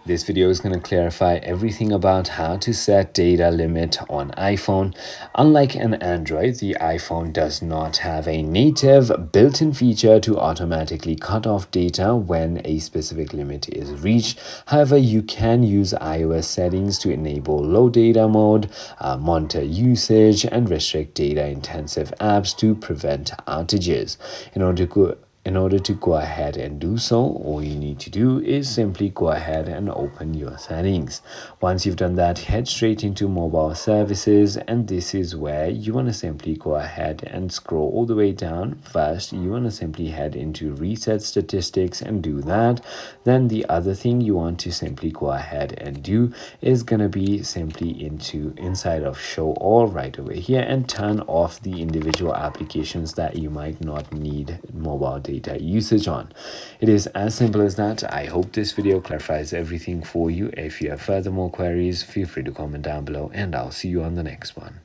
This video is going to clarify everything about how to set data limit on iPhone. Unlike an Android, the iPhone does not have a native built-in feature to automatically cut off data when a specific limit is reached. However, you can use iOS settings to enable low data mode, monitor usage, and restrict data-intensive apps to prevent outages. In order to go ahead and do so, all you need to do is simply go ahead and open your settings. Once you've done that, head straight into mobile services, and this is where you want to simply go ahead and scroll all the way down. First, you want to simply head into reset statistics and do that. Then the other thing you want to simply go ahead and do is going to be simply inside of show all right over here and turn off the individual applications that you might not need mobile data usage on. It is as simple as that. I hope this video clarifies everything for you. If you have further more queries, feel free to comment down below, and I'll see you on the next one.